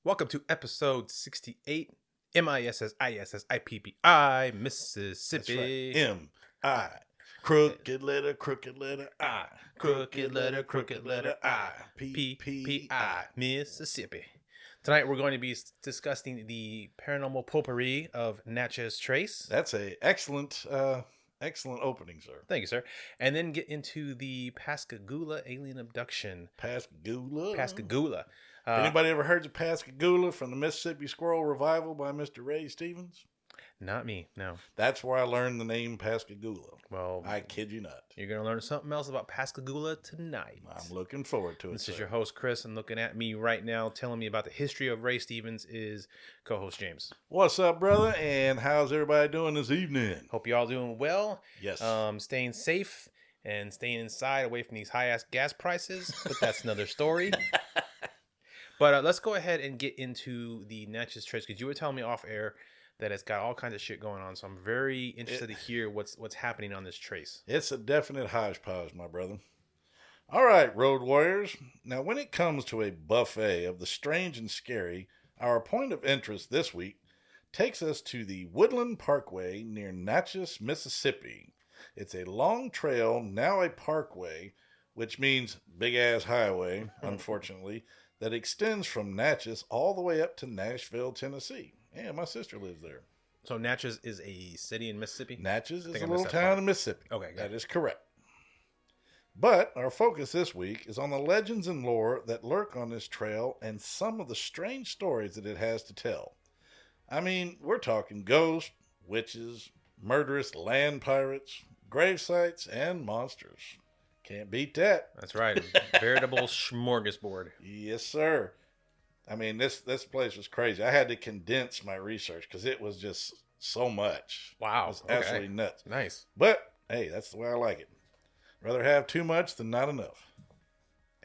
Welcome to episode 68, MISSISSIPPI, Mississippi. That's right. M-I. Crooked letter I. Crooked letter I. P-P-I, Mississippi. Tonight we're going to be discussing the paranormal potpourri of Natchez Trace. That's a excellent opening, sir. Thank you, sir. And then get into the Pascagoula alien abduction. Pascagoula. Anybody ever heard of Pascagoula from the Mississippi Squirrel Revival by Mr. Ray Stevens? Not me, no. That's where I learned the name Pascagoula. Well, I kid you not. You're going to learn something else about Pascagoula tonight. I'm looking forward to it. This is your host, Chris, and looking at me right now, telling me about the history of Ray Stevens is co-host James. What's up, brother? And how's everybody doing this evening? Hope you all doing well. Yes. Staying safe and staying inside away from these high-ass gas prices, but that's another story. But let's go ahead and get into the Natchez Trace, because you were telling me off air that it's got all kinds of shit going on. So I'm very interested to hear what's happening on this trace. It's a definite hodgepodge, my brother. All right, road warriors. Now, when it comes to a buffet of the strange and scary, our point of interest this week takes us to the Woodland Parkway near Natchez, Mississippi. It's a long trail, now a parkway, which means big-ass highway, unfortunately, that extends from Natchez all the way up to Nashville, Tennessee. Yeah, my sister lives there. So Natchez is a city in Mississippi? Natchez is a little town in Mississippi. Okay, that is correct. But our focus this week is on the legends and lore that lurk on this trail and some of the strange stories that it has to tell. I mean, we're talking ghosts, witches, murderous land pirates, grave sites, and monsters. Can't beat that. That's right. Veritable smorgasbord. Yes, sir. I mean, this place was crazy. I had to condense my research because it was just so much. Wow. It was absolutely nuts. Nice. But, hey, that's the way I like it. Rather have too much than not enough.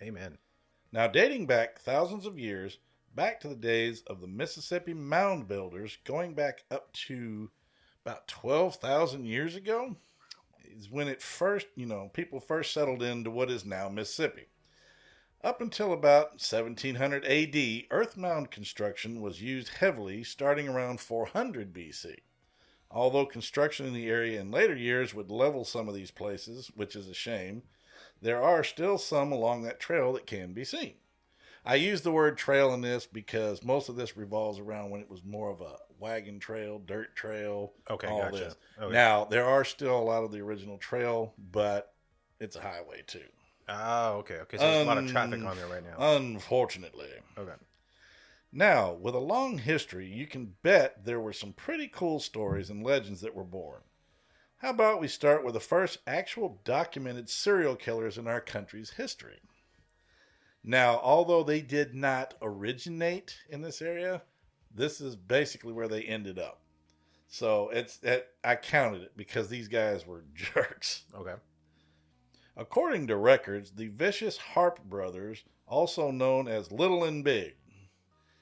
Amen. Now, dating back thousands of years, back to the days of the Mississippi mound builders, going back up to about 12,000 years ago, is when it first, people first settled into what is now Mississippi. Up until about 1700 AD, earth mound construction was used heavily starting around 400 BC. Although construction in the area in later years would level some of these places, which is a shame, there are still some along that trail that can be seen. I use the word trail in this because most of this revolves around when it was more of a wagon trail, dirt trail, all gotcha. this. Okay. Now, there are still a lot of the original trail, but it's a highway too. Oh, okay. So there's a lot of traffic on there right now. Unfortunately. Okay. Now, with a long history, you can bet there were some pretty cool stories and legends that were born. How about we start with the first actual documented serial killers in our country's history? Now, although they did not originate in this area, this is basically where they ended up. So I counted it because these guys were jerks. Okay. According to records, the vicious Harp brothers, also known as Little and Big,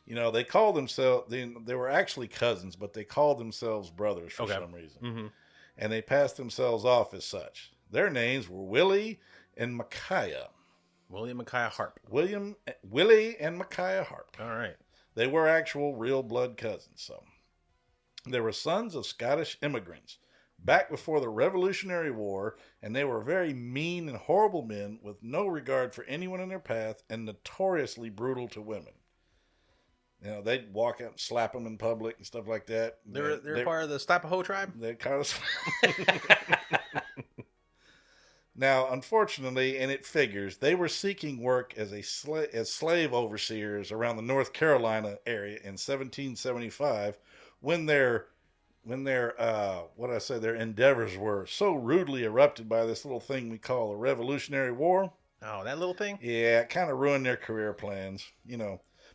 they called themselves, they were actually cousins, but they called themselves brothers for some reason. Mm-hmm. And they passed themselves off as such. Their names were Willie and Micaiah. William Micaiah Harp. Willie and Micaiah Harp. All right. They were actual real blood cousins. So they were sons of Scottish immigrants back before the Revolutionary War, and they were very mean and horrible men with no regard for anyone in their path and notoriously brutal to women. They'd walk out and slap them in public and stuff like that. They're part of the Slapahoe tribe? They kind of... Now, unfortunately, and it figures, they were seeking work as slave overseers around the North Carolina area in 1775 when their endeavors were so rudely erupted by this little thing we call the Revolutionary War. Oh, that little thing? Yeah, it kind of ruined their career plans,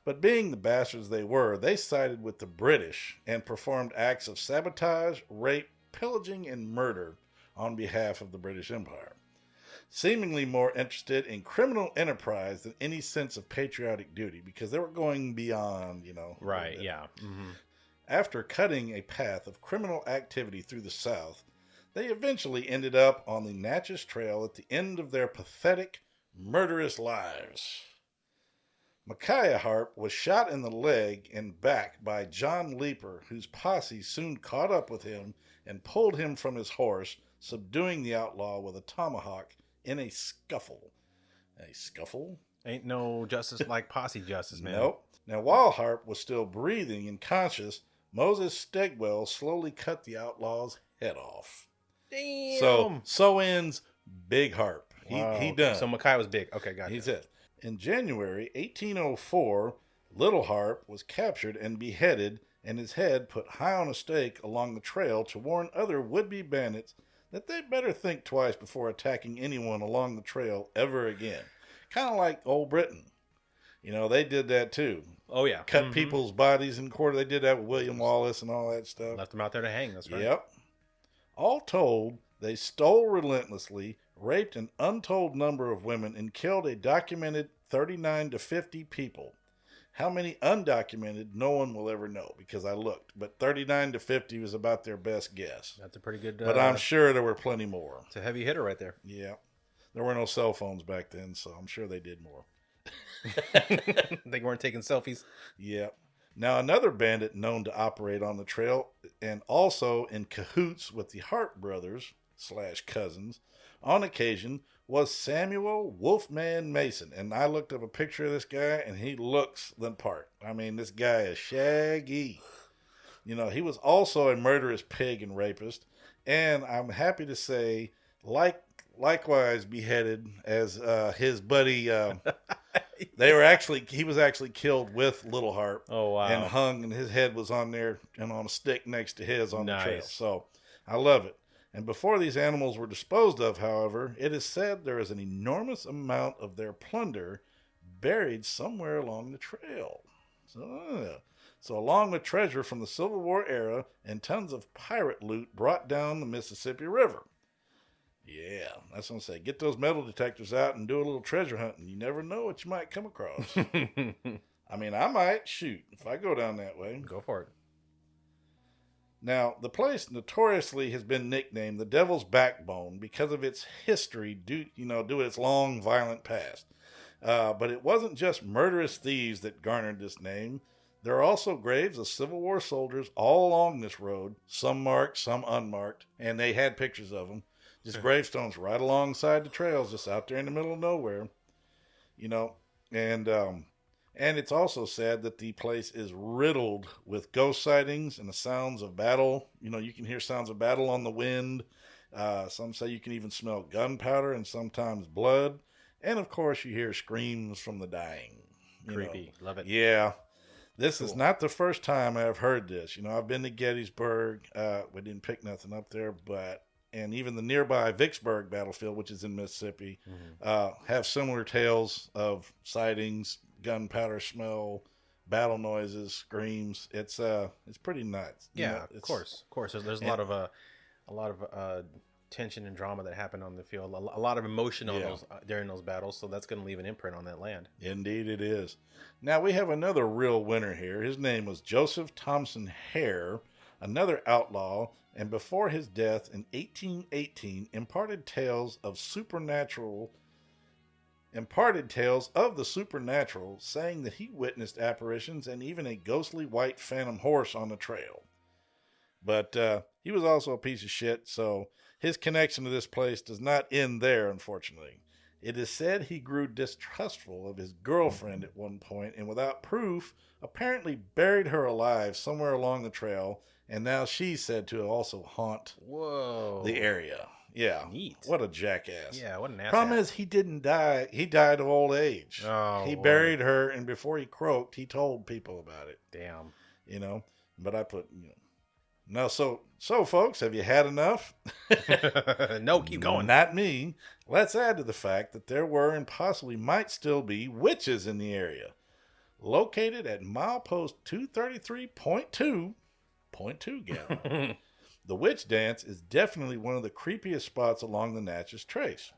But being the bastards they were, they sided with the British and performed acts of sabotage, rape, pillaging, and murder on behalf of the British Empire. Seemingly more interested in criminal enterprise than any sense of patriotic duty because they were going beyond, Right, yeah. Mm-hmm. After cutting a path of criminal activity through the South, they eventually ended up on the Natchez Trail at the end of their pathetic, murderous lives. Micaiah Harp was shot in the leg and back by John Leeper, whose posse soon caught up with him and pulled him from his horse, subduing the outlaw with a tomahawk in a scuffle. A scuffle? Ain't no justice like posse justice, man. Nope. Now, while Harp was still breathing and conscious, Moses Stegwell slowly cut the outlaw's head off. Damn. So ends Big Harp. Wow. He done. So Mackay was big. Okay, got it. He's it. In January 1804, Little Harp was captured and beheaded, and his head put high on a stake along the trail to warn other would-be bandits that they better think twice before attacking anyone along the trail ever again. Kind of like Old Britain. You know, they did that too. Oh, yeah. Cut people's bodies in quarter. They did that with William Wallace and all that stuff. Left them out there to hang. That's right. Yep. All told, they stole relentlessly, raped an untold number of women, and killed a documented 39 to 50 people. How many undocumented, no one will ever know because I looked. But 39 to 50 was about their best guess. That's a pretty good... But I'm sure there were plenty more. It's a heavy hitter right there. Yeah. There were no cell phones back then, so I'm sure they did more. They weren't taking selfies. Yep. Now, another bandit known to operate on the trail and also in cahoots with the Hart brothers / cousins on occasion was Samuel Wolfman Mason. And I looked up a picture of this guy, and he looks the part. I mean, this guy is shaggy. You know, he was also a murderous pig and rapist. And I'm happy to say, likewise beheaded as his buddy. He was actually killed with Little Harp. Oh, wow. And hung, and his head was on there and on a stick next to his on the trail. Nice. So I love it. And before these animals were disposed of, however, it is said there is an enormous amount of their plunder buried somewhere along the trail. So along with treasure from the Civil War era and tons of pirate loot brought down the Mississippi River. Yeah, that's what I'm saying. Get those metal detectors out and do a little treasure hunting. You never know what you might come across. I mean, I might. Shoot, if I go down that way. Go for it. Now, the place notoriously has been nicknamed the Devil's Backbone because of its history due to its long, violent past. But it wasn't just murderous thieves that garnered this name. There are also graves of Civil War soldiers all along this road, some marked, some unmarked, and they had pictures of them. Just gravestones right alongside the trails, just out there in the middle of nowhere. You know, and it's also said that the place is riddled with ghost sightings and the sounds of battle. You know, you can hear sounds of battle on the wind. Some say you can even smell gunpowder and sometimes blood. And, of course, you hear screams from the dying. Creepy. Love it. Yeah. This is not the first time I've heard this. You know, I've been to Gettysburg. We didn't pick nothing up there, and even the nearby Vicksburg battlefield, which is in Mississippi, have similar tales of sightings, gunpowder smell, battle noises, screams. It's pretty nuts. Yeah, of course. There's a lot of tension and drama that happened on the field. A lot of emotion on those during those battles. So that's going to leave an imprint on that land. Indeed, it is. Now we have another real winner here. His name was Joseph Thompson Hare, another outlaw, and before his death in 1818, imparted tales of the supernatural, saying that he witnessed apparitions and even a ghostly white phantom horse on the trail. But he was also a piece of shit, so his connection to this place does not end there, unfortunately. It is said he grew distrustful of his girlfriend at one point, and without proof, apparently buried her alive somewhere along the trail, and now she's said to also haunt the area. Yeah. Neat. What a jackass. Yeah, what an ass. Problem is, he didn't die. He died of old age. Oh, he buried her, and before he croaked, he told people about it. Damn. You know, but I put, No, so folks, have you had enough? No, keep going. Not me. Let's add to the fact that there were and possibly might still be witches in the area. Located at milepost 233.2, gal. The witch dance is definitely one of the creepiest spots along the Natchez Trace.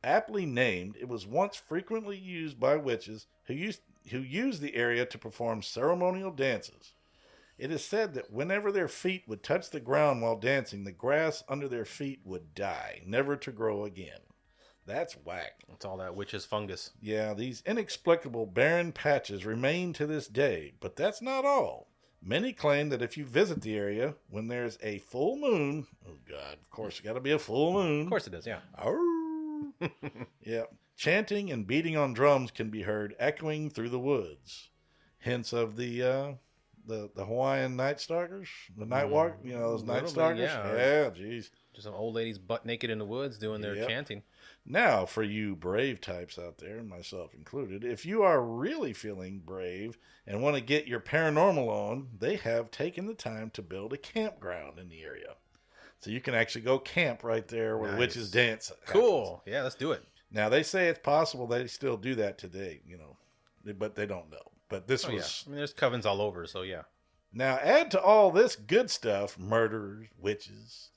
Aptly named, it was once frequently used by witches who used the area to perform ceremonial dances. It is said that whenever their feet would touch the ground while dancing, the grass under their feet would die, never to grow again. That's whack. It's all that witch's fungus. Yeah, these inexplicable barren patches remain to this day, but that's not all. Many claim that if you visit the area when there's a full moon, oh God, of course, it's got to be a full moon. Of course it is, yeah. Yeah, chanting and beating on drums can be heard echoing through the woods. Hints of the Hawaiian night stalkers, the night walk, those night stalkers. Yeah, geez. Just some old ladies butt naked in the woods doing their chanting. Now, for you brave types out there, myself included, if you are really feeling brave and want to get your paranormal on, they have taken the time to build a campground in the area. So you can actually go camp right there where the witches dance happens. Cool. Yeah, let's do it. Now, they say it's possible they still do that today, but they don't know. But this was... Yeah. I mean, there's covens all over, so yeah. Now, add to all this good stuff, murderers, witches,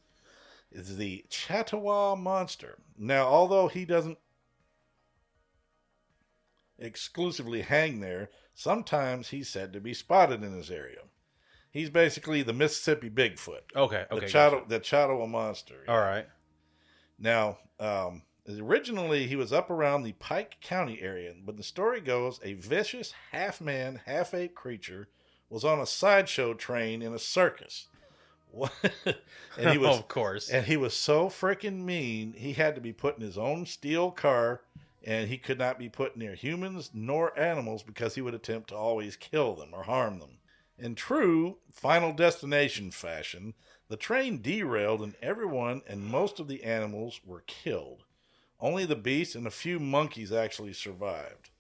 is the Chattawa Monster. Now, although he doesn't exclusively hang there, sometimes he's said to be spotted in this area. He's basically the Mississippi Bigfoot. Okay. The Chattawa Monster. All right. Now, originally he was up around the Pike County area, but the story goes a vicious half-man, half-ape creature was on a sideshow train in a circus. And he was, of course. And he was so freaking mean, he had to be put in his own steel car, and he could not be put near humans nor animals because he would attempt to always kill them or harm them. In true Final Destination fashion, the train derailed and everyone and most of the animals were killed. Only the beast and a few monkeys actually survived.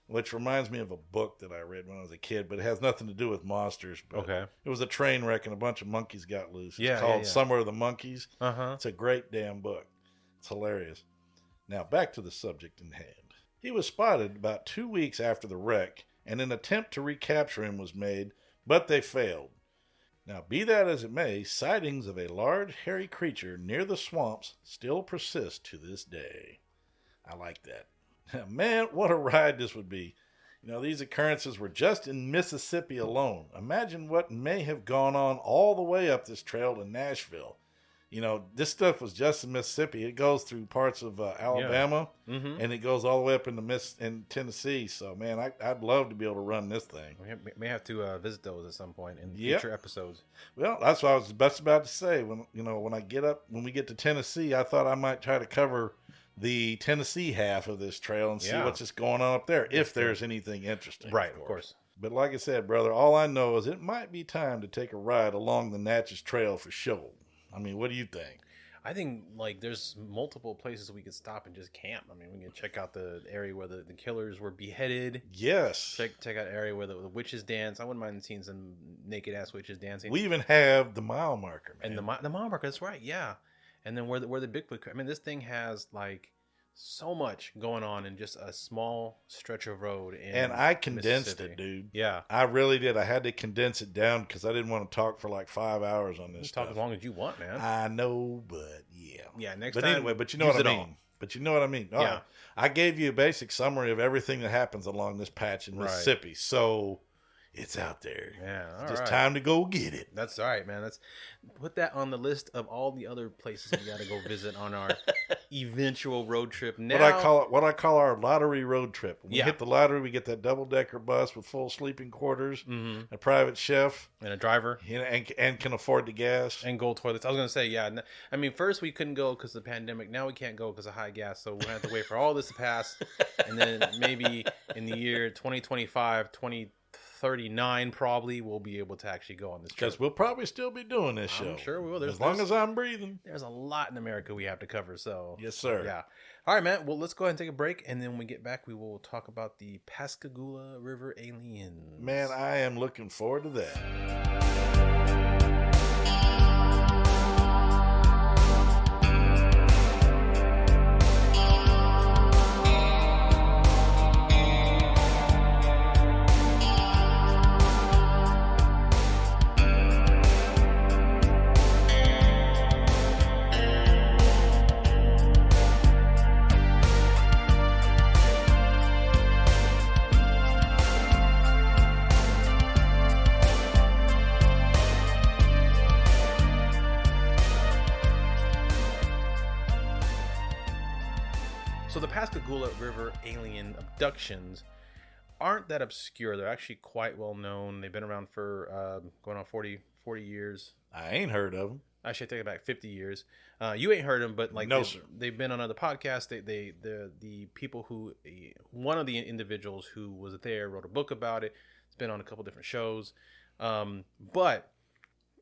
Which reminds me of a book that I read when I was a kid, but it has nothing to do with monsters. But okay. It was a train wreck and a bunch of monkeys got loose. It's called Summer of the Monkeys. Uh-huh. It's a great damn book. It's hilarious. Now, back to the subject in hand. He was spotted about 2 weeks after the wreck, and an attempt to recapture him was made, but they failed. Now, be that as it may, sightings of a large, hairy creature near the swamps still persist to this day. I like that. Man, what a ride this would be. These occurrences were just in Mississippi alone. Imagine what may have gone on all the way up this trail to Nashville. This stuff was just in Mississippi. It goes through parts of Alabama, and it goes all the way up in Tennessee. So, man, I'd love to be able to run this thing. We may have to visit those at some point in future episodes. Well, that's what I was just about to say. When we get to Tennessee, I thought I might try to cover the Tennessee half of this trail and see what's just going on up there, if there's anything interesting. Right, of course. But like I said, brother, all I know is it might be time to take a ride along the Natchez Trail for sure. I mean, what do you think? I think, there's multiple places we could stop and just camp. I mean, we can check out the area where the killers were beheaded. Yes. Check out the area where the witches dance. I wouldn't mind seeing some naked-ass witches dancing. We even have the mile marker, man. And the mile marker, that's right, yeah. And then where the Bigfoot... I mean, this thing has, so much going on in just a small stretch of road in I condensed it, dude. Yeah. I really did. I had to condense it down because I didn't want to talk for 5 hours on this stuff. Talk as long as you want, man. I know, but yeah. Yeah, But anyway, you know what I mean. But you know what I mean. Yeah. Right. I gave you a basic summary of everything that happens along this patch in Mississippi. So it's out there. Yeah. It's just time to go get it. That's all right, man. Let's put that on the list of all the other places we got to go visit on our eventual road trip. Now, what I call our lottery road trip. When we hit the lottery, we get that double-decker bus with full sleeping quarters, a private chef, and a driver, and can afford the gas and gold toilets. I was gonna say, yeah. I mean, first we couldn't go because of the pandemic. Now we can't go because of high gas. So we'll have to wait for all this to pass, and then maybe in the year 2025, 2039 probably we'll be able to actually go on this trip. Because we'll probably still be doing this show. I'm sure we will. As long as I'm breathing. There's a lot in America we have to cover, so... Yes, sir. Yeah. All right, man. Well, let's go ahead and take a break, and then when we get back, we will talk about the Pascagoula River aliens. Man, I am looking forward to that. Pascagoula River alien abductions aren't that obscure. They're actually quite well known. They've been around for going on 40 years. I ain't heard of them. Actually, I take it back 50 years. You ain't heard them, but like No, sir. They've been on other podcasts. The people who, one of the individuals who was there wrote a book about it. It's been on a couple different shows. But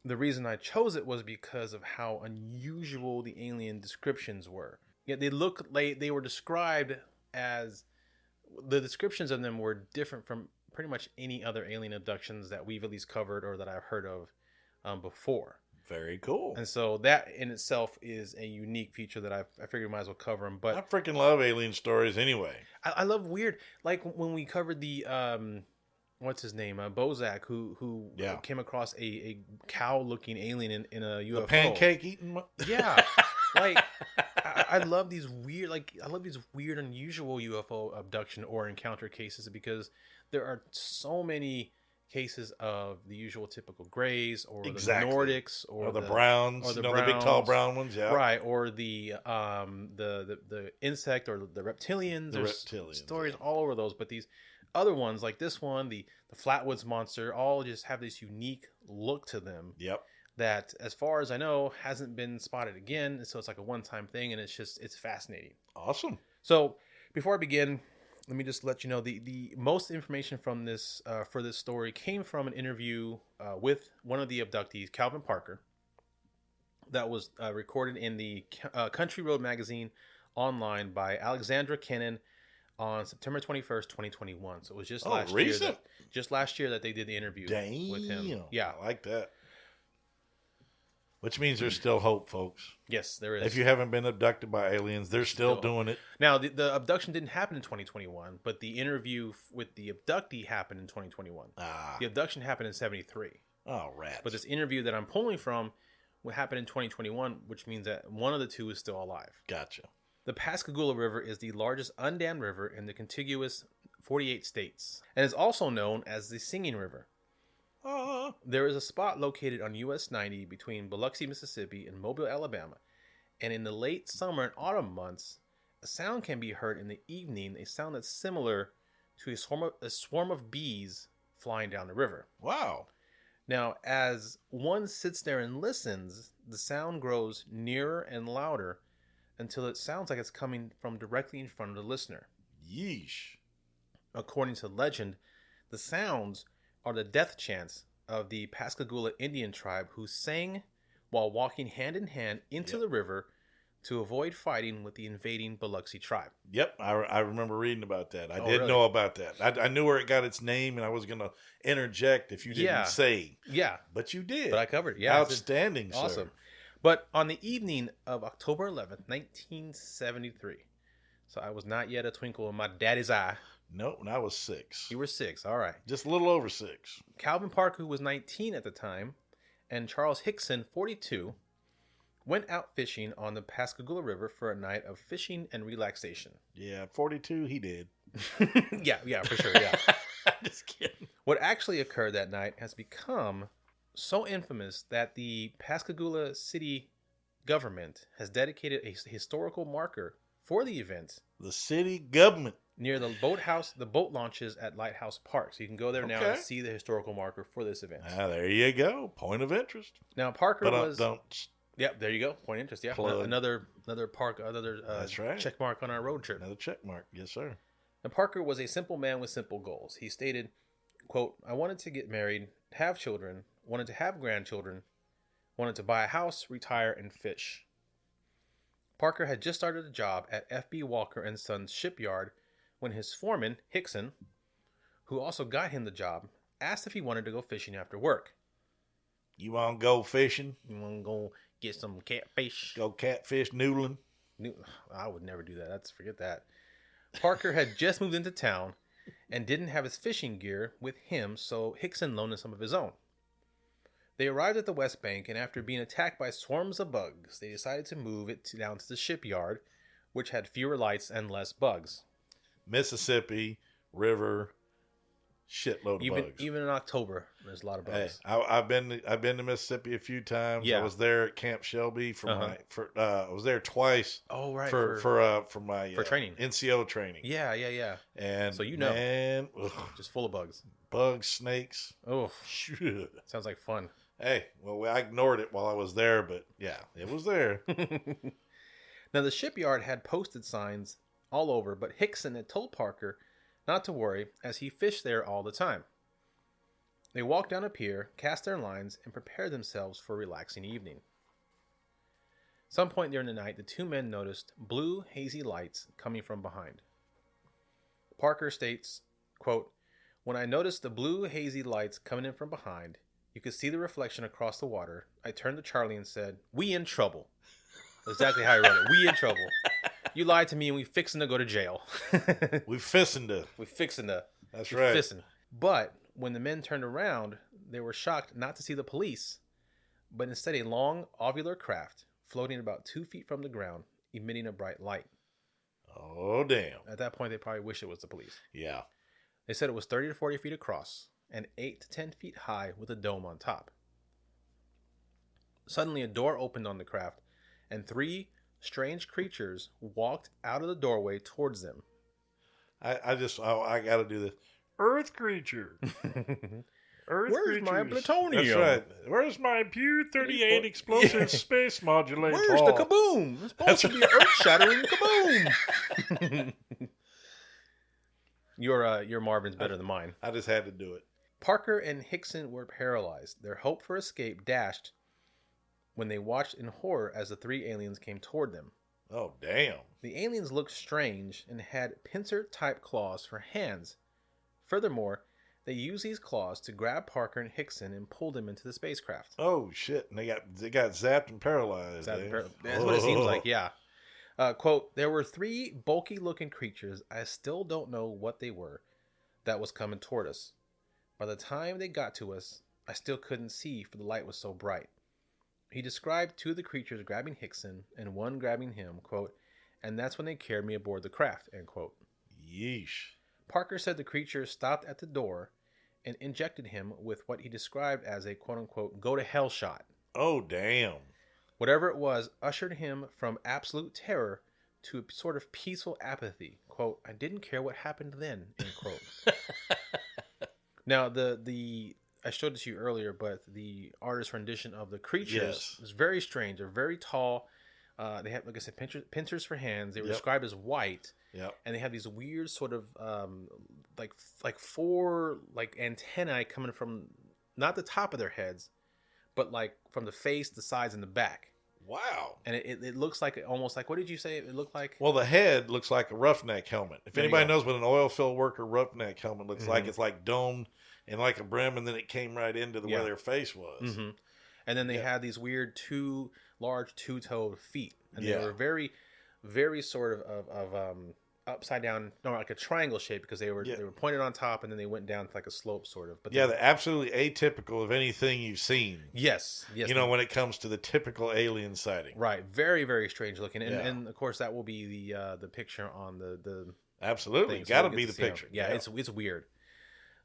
the reason I chose it was because of how unusual the alien descriptions were. Yeah, they look like they were described as, the descriptions of them were different from pretty much any other alien abductions that we've at least covered or that I've heard of before. Very cool. And so that in itself is a unique feature that I figured might as well cover them. But I freaking love alien stories anyway. I love weird, like when we covered the what's his name, Bozak, who came across a cow looking alien in a UFO. The pancake eating. Yeah, like I love these weird, unusual UFO abduction or encounter cases, because there are so many cases of the usual typical grays or the Nordics or the browns, the big tall brown ones, yeah, right, or the insect or the reptilians. There's stories all over those, but these other ones like this one, the Flatwoods Monster, all just have this unique look to them. Yep. That, as far as I know, hasn't been spotted again. So it's like a one-time thing, and it's fascinating. Awesome. So before I begin, let me just let you know the most information from this for this story came from an interview with one of the abductees, Calvin Parker, that was recorded in the Country Road magazine online by Alexandra Kennan on September 21st, 2021. So it was just last year that they did the interview with him. Yeah, I like that. Which means there's still hope, folks. Yes, there is. If you haven't been abducted by aliens, they're still doing it. Now, the abduction didn't happen in 2021, but the interview with the abductee happened in 2021. The abduction happened in 73. Oh, rats. But this interview that I'm pulling from would happen in 2021, which means that one of the two is still alive. Gotcha. The Pascagoula River is the largest undammed river in the contiguous 48 states, and is also known as the Singing River. There is a spot located on US 90 between Biloxi, Mississippi and Mobile, Alabama. And in the late summer and autumn months, a sound can be heard in the evening, a sound that's similar to a swarm of bees flying down the river. Wow. Now, as one sits there and listens, the sound grows nearer and louder until it sounds like it's coming from directly in front of the listener. Yeesh. According to legend, the sounds are the death chants of the Pascagoula Indian tribe, who sang while walking hand in hand into the river to avoid fighting with the invading Biloxi tribe. Yep, I remember reading about that. I did know about that. I knew where it got its name, and I was going to interject if you didn't say. Yeah. But you did. But I covered it. Yeah. Outstanding, sir. Awesome. But on the evening of October 11th, 1973, so I was not yet a twinkle in my daddy's eye. Nope, and I was 6. You were 6, all right. Just a little over 6. Calvin Parker, who was 19 at the time, and Charles Hickson, 42, went out fishing on the Pascagoula River for a night of fishing and relaxation. Yeah, 42, he did. yeah, for sure, yeah. Just kidding. What actually occurred that night has become so infamous that the Pascagoula city government has dedicated a historical marker for the event. The city government. Near the boat launches at Lighthouse Park. So you can go there now and see the historical marker for this event. There you go. Point of interest. Now, Parker was... Don't... Yep, there you go. Point of interest, yeah. Another park, That's right. Check mark on our road trip. Another check mark, yes, sir. And Parker was a simple man with simple goals. He stated, quote, "I wanted to get married, have children, wanted to have grandchildren, wanted to buy a house, retire, and fish." Parker had just started a job at F.B. Walker and Sons shipyard when his foreman, Hickson, who also got him the job, asked if he wanted to go fishing after work. You want to go fishing? You want to go get some catfish? Go catfish noodling? I would never do that. Forget that. Parker had just moved into town and didn't have his fishing gear with him, so Hickson loaned him some of his own. They arrived at the West Bank, and after being attacked by swarms of bugs, they decided to move it down to the shipyard, which had fewer lights and less bugs. Mississippi River, Shitload of bugs. Even in October, there's a lot of bugs. Hey, I've been to Mississippi a few times. Yeah. I was there at Camp Shelby I was there twice. Oh, right. For my training. NCO training. Yeah. And so man, just full of bugs. Bugs, snakes. Oh, sounds like fun. Hey, well, I ignored it while I was there, but yeah, it was there. Now, the shipyard had posted signs all over, but Hickson had told Parker not to worry, as he fished there all the time. They walked down a pier, cast their lines, and prepared themselves for a relaxing evening. Some point during the night, the two men noticed blue, hazy lights coming from behind. Parker states, quote, "When I noticed the blue, hazy lights coming in from behind, you could see the reflection across the water. I turned to Charlie and said, 'We in trouble.'" That's exactly how I wrote it. "We in trouble. You lied to me and we fixing to go to jail." We fixing to. That's right. Fissin'. But when the men turned around, they were shocked not to see the police, but instead a long, ovular craft floating about 2 feet from the ground, emitting a bright light. Oh, damn. At that point, they probably wish it was the police. Yeah. They said it was 30 to 40 feet across and 8 to 10 feet high with a dome on top. Suddenly, a door opened on the craft, and 3 strange creatures walked out of the doorway towards them. I got to do this. Earth creature. Where's my plutonium? That's right. Where's my Pew 38 explosive space modulator? Where's the kaboom? It's supposed to be an earth-shattering kaboom. Your Marvin's better than mine. I just had to do it. Parker and Hickson were paralyzed. Their hope for escape dashed when they watched in horror as the 3 aliens came toward them. Oh, damn. The aliens looked strange and had pincer-type claws for hands. Furthermore, they used these claws to grab Parker and Hickson and pull them into the spacecraft. Oh, shit. And they got zapped and paralyzed. That's what it seems like, yeah. Quote, "There were 3 bulky-looking creatures. I still don't know what they were. That was coming toward us. By the time they got to us, I still couldn't see for the light was so bright." He described 2 of the creatures grabbing Hickson and 1 grabbing him, quote, "and that's when they carried me aboard the craft," end quote. Yeesh. Parker said the creature stopped at the door and injected him with what he described as a quote-unquote go-to-hell shot. Oh, damn. Whatever it was ushered him from absolute terror to a sort of peaceful apathy. Quote, "I didn't care what happened then," end quote. Now, I showed it to you earlier, but the artist's rendition of the creatures is very strange. They're very tall. They have, like I said, pincers for hands. They were described as white. Yep. And they have these weird sort of like 4 like antennae coming from not the top of their heads, but like from the face, the sides, and the back. Wow. And it looks like almost like, what did you say it looked like? Well, the head looks like a roughneck helmet. If anybody knows what an oil field worker roughneck helmet looks like, it's like domed and like a brim, and then it came right into where their face was. Mm-hmm. And then they had these weird 2 large 2-toed feet, and they were very, very sort of upside down, no, like a triangle shape, because they were pointed on top, and then they went down to like a slope sort of. But they're absolutely atypical of anything you've seen. Yes. When it comes to the typical alien sighting. Right. Very, very strange looking, and of course that will be the picture on the absolutely got to be the picture. Yeah, it's weird.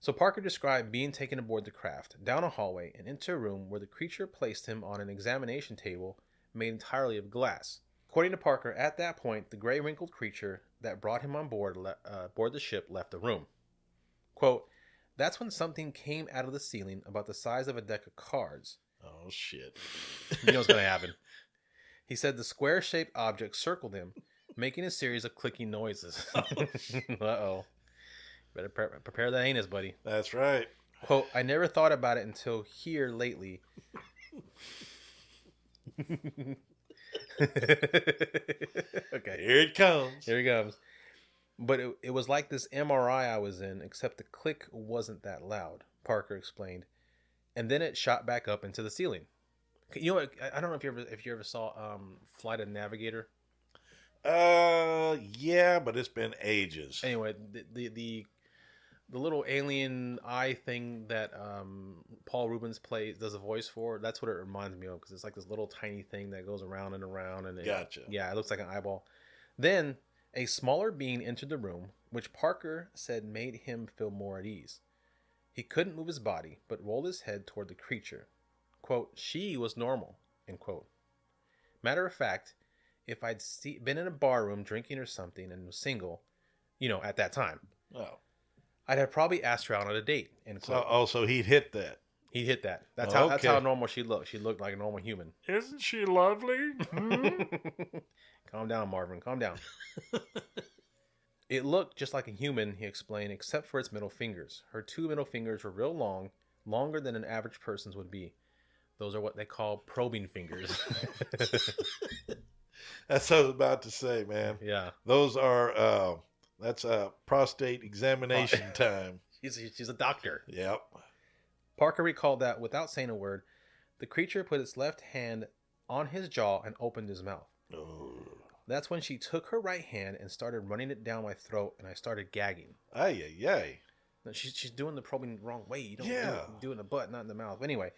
So Parker described being taken aboard the craft, down a hallway, and into a room where the creature placed him on an examination table made entirely of glass. According to Parker, at that point, the gray wrinkled creature that brought him on board the ship left the room. Quote, "That's when something came out of the ceiling about the size of a deck of cards." Oh, shit. You know what's going to happen. He said the square-shaped object circled him, making a series of clicking noises. Uh-oh. Better prepare that anus, buddy. That's right. Quote, "I never thought about it until here lately." Okay. Here it comes. Here he comes. "But it was like this MRI I was in, except the click wasn't that loud," Parker explained. And then it shot back up into the ceiling. You know what? I don't know if you ever saw Flight of the Navigator. Yeah, but it's been ages. Anyway, the little alien eye thing that Paul Rubens does a voice for, that's what it reminds me of, because it's like this little tiny thing that goes around and around. And Gotcha. Yeah, it looks like an eyeball. Then a smaller being entered the room, which Parker said made him feel more at ease. He couldn't move his body, but rolled his head toward the creature. Quote, she was normal, end quote. Matter of fact, if I'd been in a bar room drinking or something and was single, at that time, I'd have probably asked her out on a date, end quote. So he'd hit that. He hit that. That's how normal she looked. She looked like a normal human. Isn't she lovely? Calm down, Marvin. Calm down. It looked just like a human, he explained, except for its middle fingers. Her 2 middle fingers were real long, longer than an average person's would be. Those are what they call probing fingers. That's what I was about to say, man. Yeah. Those are, that's prostate examination time. She's a doctor. Yep. Parker recalled that, without saying a word, the creature put its left hand on his jaw and opened his mouth. Oh. That's when she took her right hand and started running it down my throat, and I started gagging. Ay, ay, ay. She's doing the probing the wrong way. You don't do it in the butt, not in the mouth. Anyway.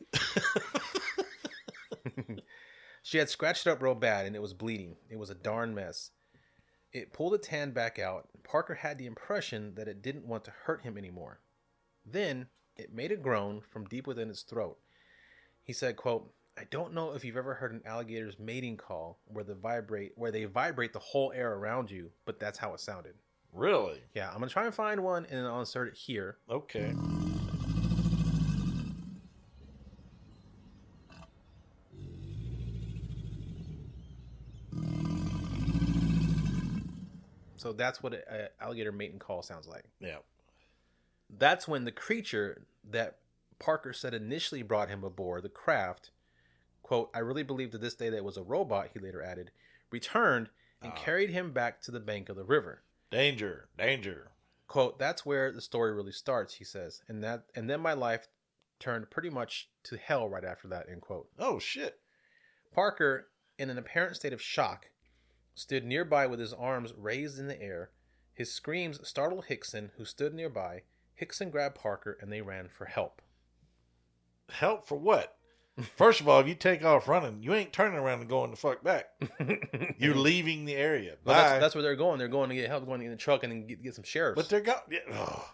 She had scratched it up real bad, and it was bleeding. It was a darn mess. It pulled its hand back out. Parker had the impression that it didn't want to hurt him anymore. Then it made a groan from deep within its throat. He said, quote, I don't know if you've ever heard an alligator's mating call where they vibrate the whole air around you, but that's how it sounded. Really? Yeah, I'm going to try and find one, and then I'll insert it here. Okay. So that's what an alligator mating call sounds like. Yeah. That's when the creature that Parker said initially brought him aboard the craft, quote, I really believe to this day that it was a robot, he later added, returned and carried him back to the bank of the river. Danger, danger. Quote, that's where the story really starts, he says. And then my life turned pretty much to hell right after that, end quote. Oh, shit. Parker, in an apparent state of shock, stood nearby with his arms raised in the air. His screams startled Hickson, who stood nearby. Hickson grabbed Parker, and they ran for help. Help for what? First of all, if you take off running, you ain't turning around and going the fuck back. You're leaving the area. Well, that's where they're going. They're going to get help, going to get in the truck and then get some sheriffs. But they're going... Yeah. Oh.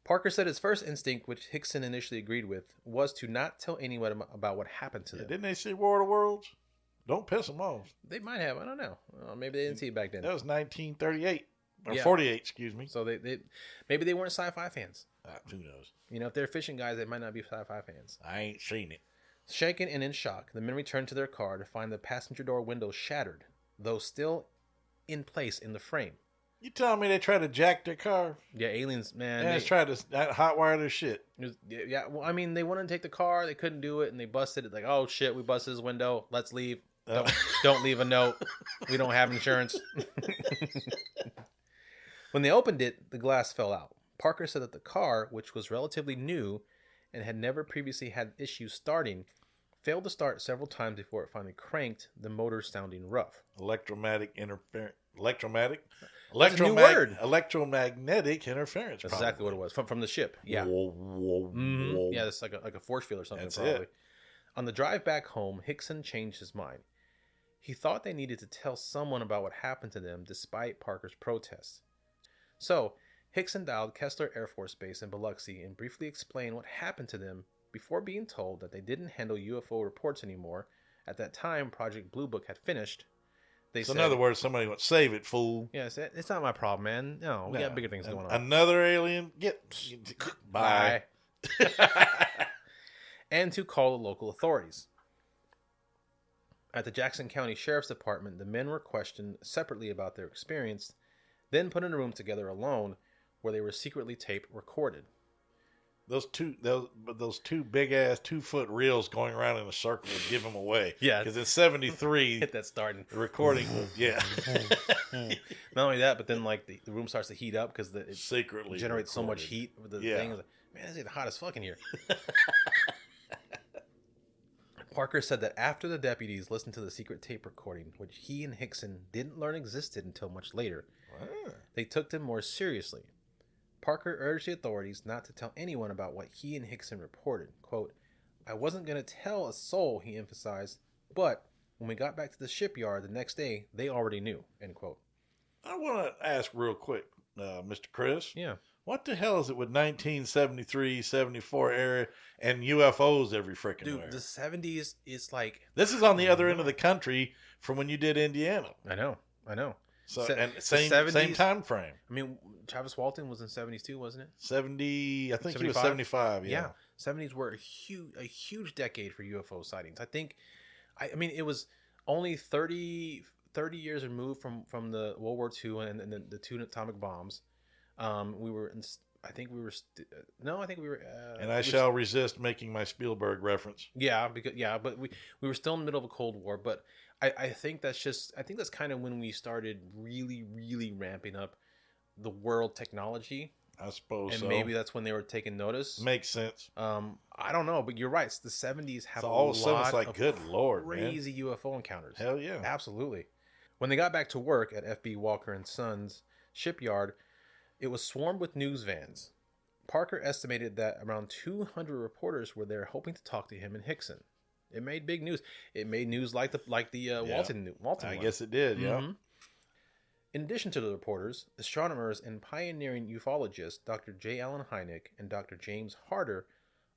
Parker said his first instinct, which Hickson initially agreed with, was to not tell anyone about what happened to them. Didn't they see War of the Worlds? Don't piss them off. They might have. I don't know. Maybe they didn't see it back then. That was 1938. Or 48, excuse me. So maybe they weren't sci-fi fans. Who knows? If they're fishing guys, they might not be sci-fi fans. I ain't seen it. Shaken and in shock, the men returned to their car to find the passenger door window shattered, though still in place in the frame. You telling me they tried to jack their car? Yeah, aliens, man. They tried to hotwire their shit. Yeah, well, I mean, they wanted to take the car. They couldn't do it, and they busted it. Like, oh, shit, we busted his window. Let's leave. Don't leave a note. We don't have insurance. When they opened it, the glass fell out. Parker said that the car, which was relatively new and had never previously had issues starting, failed to start several times before it finally cranked, the motor sounding rough. Electromagnetic interference. That's a new word. Electromagnetic interference. That's exactly what it was from the ship. Yeah. Mm-hmm. Yeah, it's like a force field or something. That's probably. It. On the drive back home, Hickson changed his mind. He thought they needed to tell someone about what happened to them despite Parker's protests. So, Hickson dialed Kessler Air Force Base in Biloxi and briefly explained what happened to them before being told that they didn't handle UFO reports anymore. At that time, Project Blue Book had finished. They said, in other words, somebody went, save it, fool. Yeah, it's not my problem, man. No, we got bigger things going on. Another alien? Bye. And to call the local authorities. At the Jackson County Sheriff's Department, the men were questioned separately about their experience, then put in a room together alone where they were secretly tape recorded. Those two big ass 2-foot reels going around in a circle would give them away. Yeah, because in '73, hit that starting the recording. Yeah. Not only that, but then like the room starts to heat up because it secretly generates recorded. so much heat with the thing. Like, man, it's getting hot as fuck in here. Parker said that after the deputies listened to the secret tape recording, which he and Hickson didn't learn existed until much later, they took them more seriously. Parker urged the authorities not to tell anyone about what he and Hickson reported. Quote, I wasn't going to tell a soul, he emphasized, but when we got back to the shipyard the next day, they already knew, end quote. I want to ask real quick, Mr. Chris. Yeah. What the hell is it with 1973, 74 era and UFOs every freaking Dude, where? the 70s is like... This is on the other end of the country from when you did Indiana. I know. So Se- and the same 70s time frame. I mean, Travis Walton was in 70s too, wasn't it? 70, I think 75? he was 75. Yeah. 70s were a huge decade for UFO sightings. I mean, it was only 30 years removed from the World War II and the two atomic bombs. We were in, I think we were And I shall resist making my Spielberg reference. but we were still in the middle of a Cold War. But I think that's kind of when we started really, really ramping up the world technology. I suppose so. And maybe that's when they were taking notice. Makes sense. I don't know, but you're right. The 70s have all of a sudden lot it's like, of good Lord, crazy man. UFO encounters. Hell yeah. Absolutely. When they got back to work at FB Walker and Sons shipyard, it was swarmed with news vans. Parker estimated that around 200 reporters were there hoping to talk to him and Hickson. It made big news. It made news like the Walton I one. guess it did, yeah. Mm-hmm. In addition to the reporters, astronomers and pioneering ufologists Dr. J. Allen Hynek and Dr. James Harder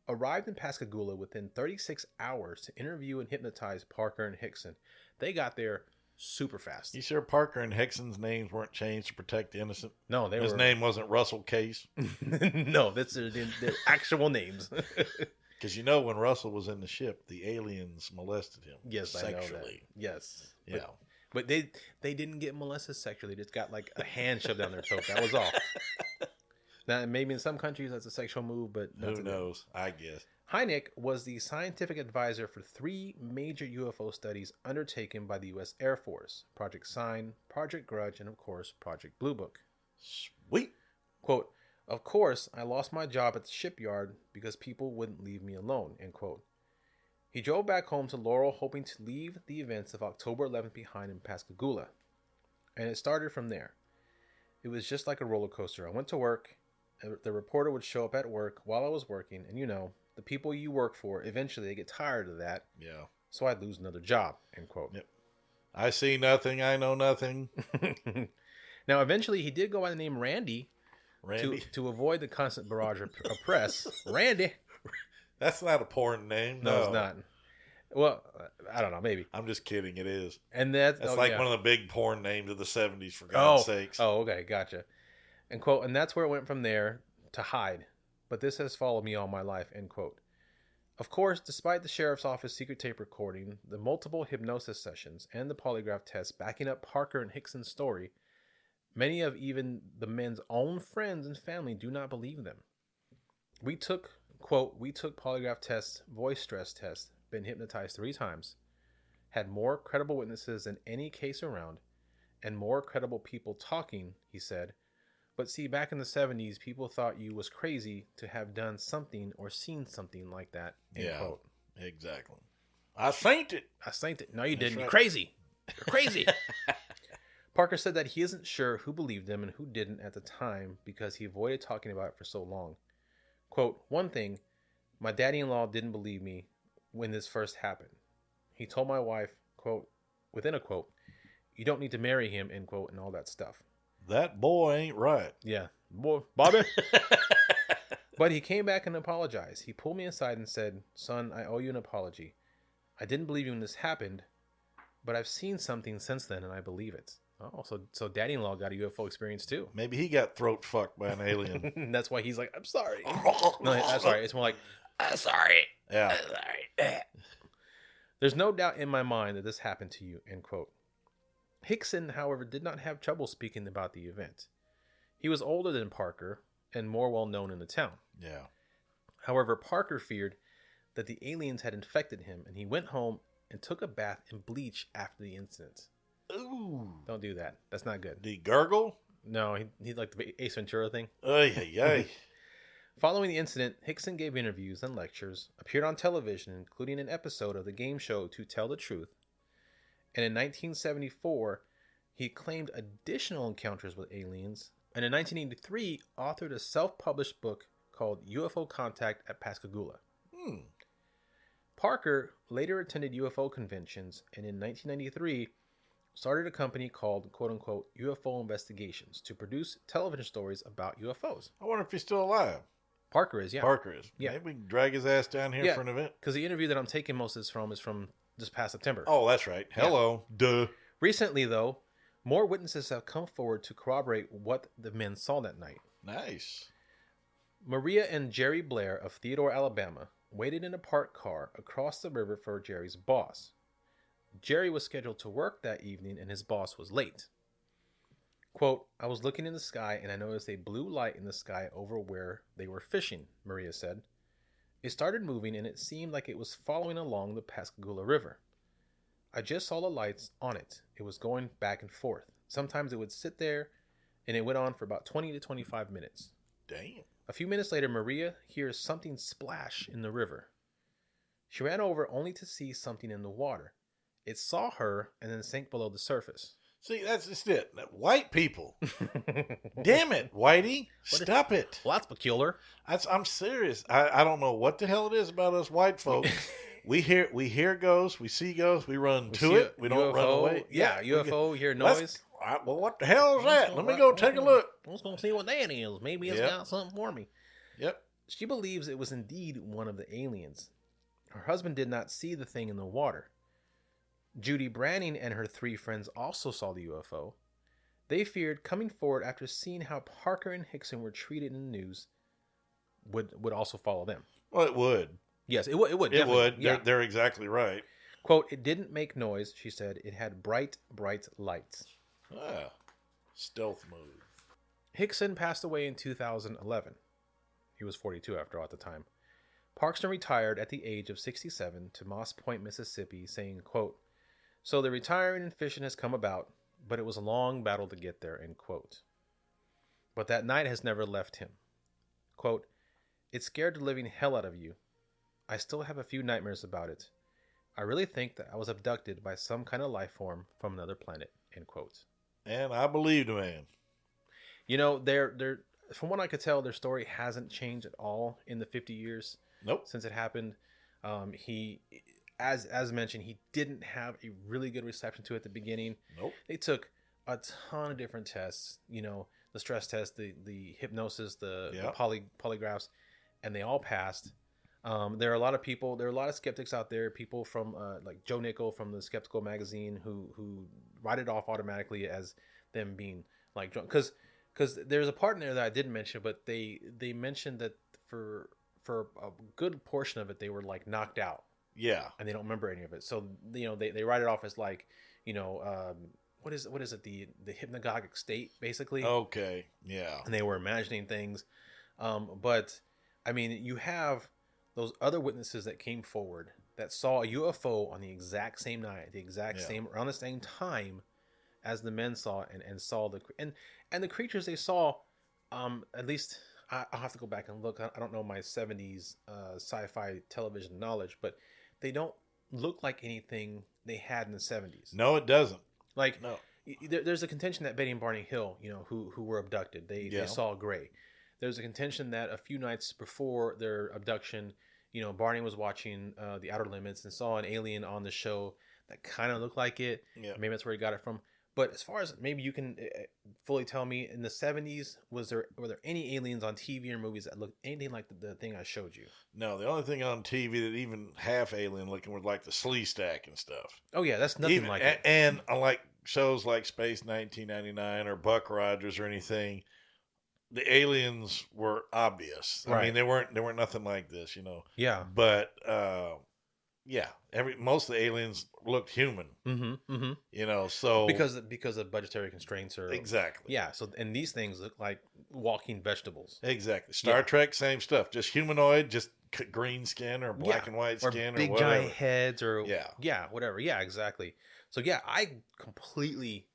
arrived in Pascagoula within 36 hours to interview and hypnotize Parker and Hickson. They got there super fast. You sure Parker and Hickson's names weren't changed to protect the innocent? No, His name wasn't Russell Case. No, that's their actual names. Because you know when Russell was in the ship, the aliens molested him. Yes, sexually. I know that. Yes. Yeah. But they didn't get molested sexually. They just got like a hand shoved down their throat. That was all. Now, maybe in some countries that's a sexual move, but who knows? I guess. Hynek was the scientific advisor for 3 major UFO studies undertaken by the U.S. Air Force: Project Sign, Project Grudge, and of course, Project Blue Book. Sweet. Quote, "Of course, I lost my job at the shipyard because people wouldn't leave me alone," end quote. He drove back home to Laurel hoping to leave the events of October 11th behind in Pascagoula. And it started from there. It was just like a roller coaster. I went to work. The reporter would show up at work while I was working. And you know, the people you work for, eventually they get tired of that. Yeah. So I'd lose another job, end quote. Yep. I see nothing. I know nothing. Now, eventually he did go by the name Randy. Randy. To avoid the constant barrage of press. Randy. That's not a porn name. No, it's not. Well, I don't know. Maybe. I'm just kidding. It is. And that's one of the big porn names of the 70s, for God's sakes. Oh, okay. Gotcha. And quote, and that's where it went from there to hide. But this has followed me all my life, end quote. Of course, despite the sheriff's office secret tape recording, the multiple hypnosis sessions, and the polygraph tests backing up Parker and Hickson's story, many of even the men's own friends and family do not believe them. We took polygraph tests, voice stress tests, been hypnotized 3 times, had more credible witnesses than any case around, and more credible people talking, he said. But see, back in the 70s, people thought you was crazy to have done something or seen something like that, end quote. Exactly. I synced it. No, you didn't. Right. You're crazy. You're crazy. Parker said that he isn't sure who believed him and who didn't at the time because he avoided talking about it for so long. Quote, "One thing, my daddy-in-law didn't believe me when this first happened. He told my wife, quote, within a quote, you don't need to marry him, end quote, and all that stuff. That boy ain't right." Yeah. Boy, Bobby. But he came back and apologized. He pulled me aside and said, "Son, I owe you an apology. I didn't believe you when this happened, but I've seen something since then and I believe it." Oh, so daddy-in-law got a UFO experience too. Maybe he got throat fucked by an alien. That's why he's like, "I'm sorry." No, I'm sorry. It's more like, "I'm sorry." Yeah. I'm sorry. There's no doubt in my mind that this happened to you, end quote. Hickson, however, did not have trouble speaking about the event. He was older than Parker and more well known in the town. Yeah. However, Parker feared that the aliens had infected him, and he went home and took a bath in bleach after the incident. Ooh. Don't do that. That's not good. Did he gurgle? No, he liked the Ace Ventura thing. Ay. Following the incident, Hickson gave interviews and lectures, appeared on television, including an episode of the game show To Tell the Truth. And in 1974, he claimed additional encounters with aliens, and in 1983, authored a self-published book called UFO Contact at Pascagoula. Parker later attended UFO conventions, and in 1993, started a company called quote-unquote UFO Investigations to produce television stories about UFOs. I wonder if he's still alive. Parker is, yeah. Parker is. Yeah. Maybe we can drag his ass down here for an event. Because the interview that I'm taking most of this from is from this past September. Oh, that's right. Hello. Duh. Recently, though, more witnesses have come forward to corroborate what the men saw that night. Nice. Maria and Jerry Blair of Theodore, Alabama, waited in a parked car across the river for Jerry's boss. Jerry was scheduled to work that evening and his boss was late. Quote, I was looking in the sky and I noticed a blue light in the sky over where they were fishing, Maria said. It started moving and it seemed like it was following along the Pascagoula River. I just saw the lights on it. It was going back and forth. Sometimes it would sit there and it went on for about 20 to 25 minutes. Damn. A few minutes later, Maria hears something splash in the river. She ran over only to see something in the water. It saw her and then sank below the surface. See, that's just it. White people. Damn it, Whitey. Stop it. Well, that's peculiar. I'm serious. I don't know what the hell it is about us white folks. We hear ghosts, we see ghosts, we run to it. We don't run away. Yeah, UFO, we hear noise. Well, what the hell is that? Let me go take a look. I was going to see what that is. Maybe it's got something for me. Yep. She believes it was indeed one of the aliens. Her husband did not see the thing in the water. Judy Branning and her 3 friends also saw the UFO. They feared coming forward after seeing how Parker and Hickson were treated in the news would also follow them. Well, it would. Yes, it would. It would. Yeah. They're exactly right. Quote, it didn't make noise, she said. It had bright, bright lights. Ah, stealth mode. Hickson passed away in 2011. He was 42 after all at the time. Parkson retired at the age of 67 to Moss Point, Mississippi, saying, quote, so the retiring and fishing has come about, but it was a long battle to get there, end quote. But that night has never left him. Quote, it scared the living hell out of you. I still have a few nightmares about it. I really think that I was abducted by some kind of life form from another planet, end quote. And I believed, man. You know, they're from what I could tell, their story hasn't changed at all in the 50 years since it happened. He, as mentioned, he didn't have a really good reception to it at the beginning. Nope. They took a ton of different tests, you know, the stress test, the hypnosis, the polygraphs, and they all passed. There are a lot of people, there are a lot of skeptics out there, people from like Joe Nickel from the Skeptical magazine who write it off automatically as them being like drunk. Because there's a part in there that I didn't mention, but they mentioned that for a good portion of it, they were like knocked out. Yeah. And they don't remember any of it. So, you know, they write it off as like, you know, what is it? The hypnagogic state, basically. Okay. Yeah. And they were imagining things. But I mean, you have those other witnesses that came forward that saw a UFO on the exact same night, around the same time as the men saw it, and saw and the creatures they saw, at least I'll have to go back and look. I don't know my 70s sci-fi television knowledge, but they don't look like anything they had in the 70s. No, it doesn't. Like, no. There's a contention that Betty and Barney Hill, you know, who were abducted, they saw gray. There's a contention that a few nights before their abduction, you know, Barney was watching The Outer Limits and saw an alien on the show that kind of looked like it. Yeah. Maybe that's where he got it from. But as far as maybe you can fully tell me, in the 70s, were there any aliens on TV or movies that looked anything like the thing I showed you? No, the only thing on TV that even half alien looking was like the Slee Stack and stuff. Oh yeah, that's nothing like it. And unlike shows like Space 1999 or Buck Rogers or anything, the aliens were obvious. Right. I mean, they weren't nothing like this, you know. Yeah. But yeah, most of the aliens looked human. Mm-hmm, mm-hmm. You know, so because of budgetary constraints or exactly. Yeah. So and these things look like walking vegetables. Exactly. Star Trek, same stuff. Just humanoid, just green skin or black and white skin or big whatever. Giant heads or whatever. Yeah, exactly. So yeah, I completely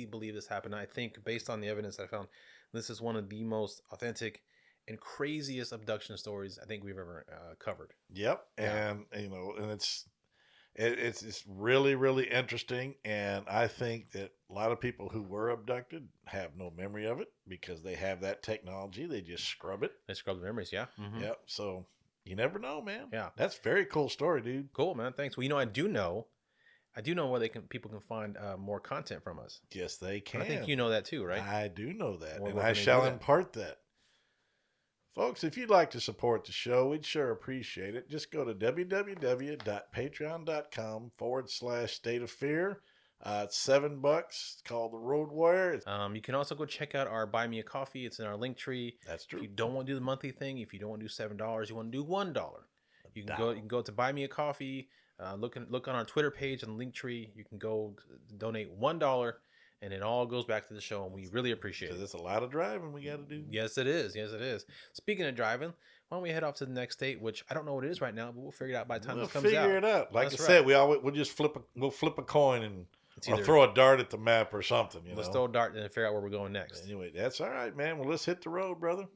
believe this happened. I think based on the evidence I found, this is one of the most authentic and craziest abduction stories I think we've ever covered. Yep. Yeah. And you know, and it's really, really interesting. And I think that a lot of people who were abducted have no memory of it because they have that technology. They just scrub it. They scrub the memories. Yeah. Mm-hmm. Yep. So you never know, man. Yeah. That's a very cool story, dude. Cool, man. Thanks. Well, you know, I do know, I do know where people can find more content from us. Yes, they can. I think you know that too, right? I do know that, Where and can I they shall do that? impart that. Folks, if you'd like to support the show, we'd sure appreciate it. Just go to www.patreon.com/State of Fear. It's $7. It's called The Road Warrior. You can also go check out our Buy Me a Coffee. It's in our link tree. That's true. If you don't want to do the monthly thing, if you don't want to do $7, you want to do $1. You can go to Buy Me a Coffee. Look on our Twitter page on the link tree. You can go donate $1, and it all goes back to the show, and we really appreciate it. There's a lot of driving we got to do. Yes, it is. Yes, it is. Speaking of driving, why don't we head off to the next state, which I don't know what it is right now, but we'll figure it out by the time this comes out. We'll figure it out. Like That's I said, right. we'll just flip a coin and or either- throw a dart at the map or something. Let's throw a dart and figure out where we're going next. Anyway, that's all right, man. Well, let's hit the road, brother.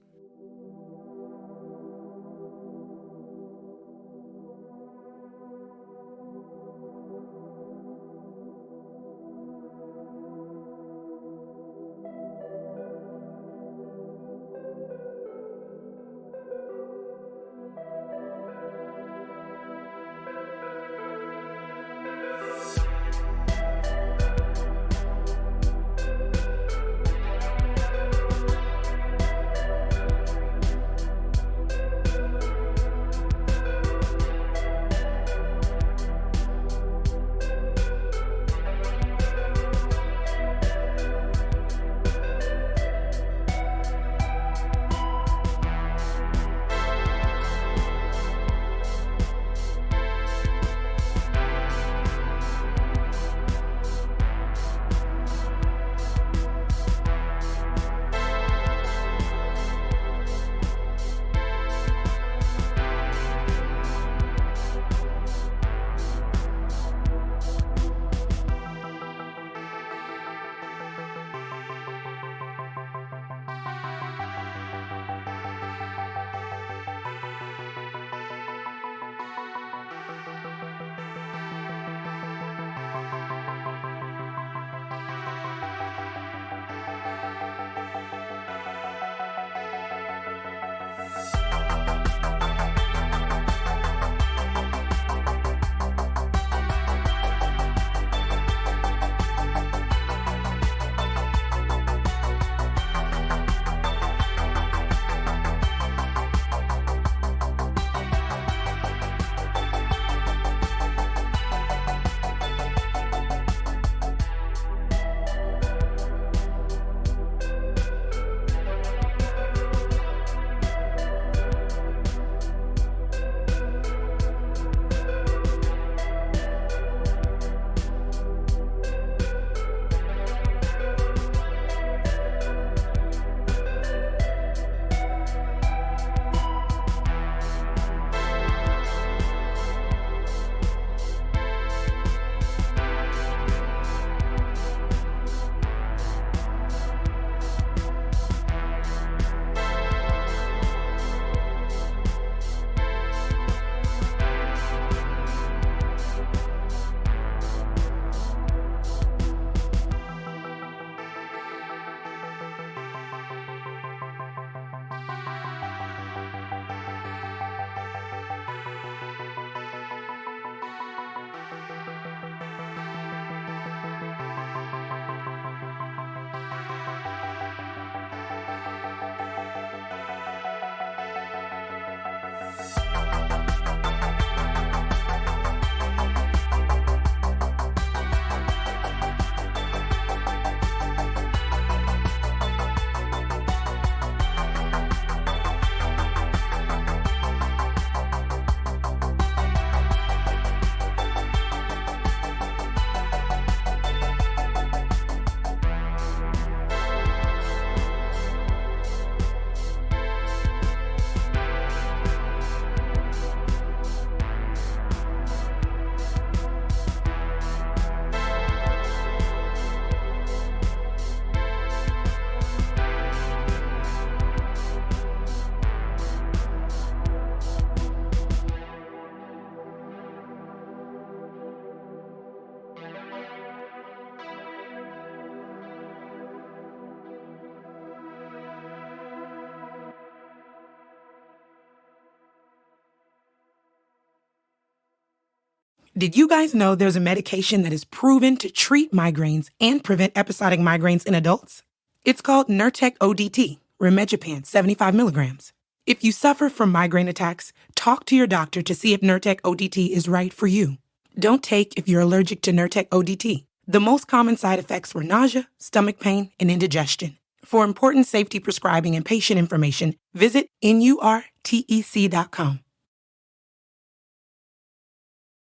Did you guys know there's a medication that is proven to treat migraines and prevent episodic migraines in adults? It's called Nurtec ODT, Rimegepant 75 milligrams. If you suffer from migraine attacks, talk to your doctor to see if Nurtec ODT is right for you. Don't take if you're allergic to Nurtec ODT. The most common side effects were nausea, stomach pain, and indigestion. For important safety prescribing and patient information, visit NURTEC.com.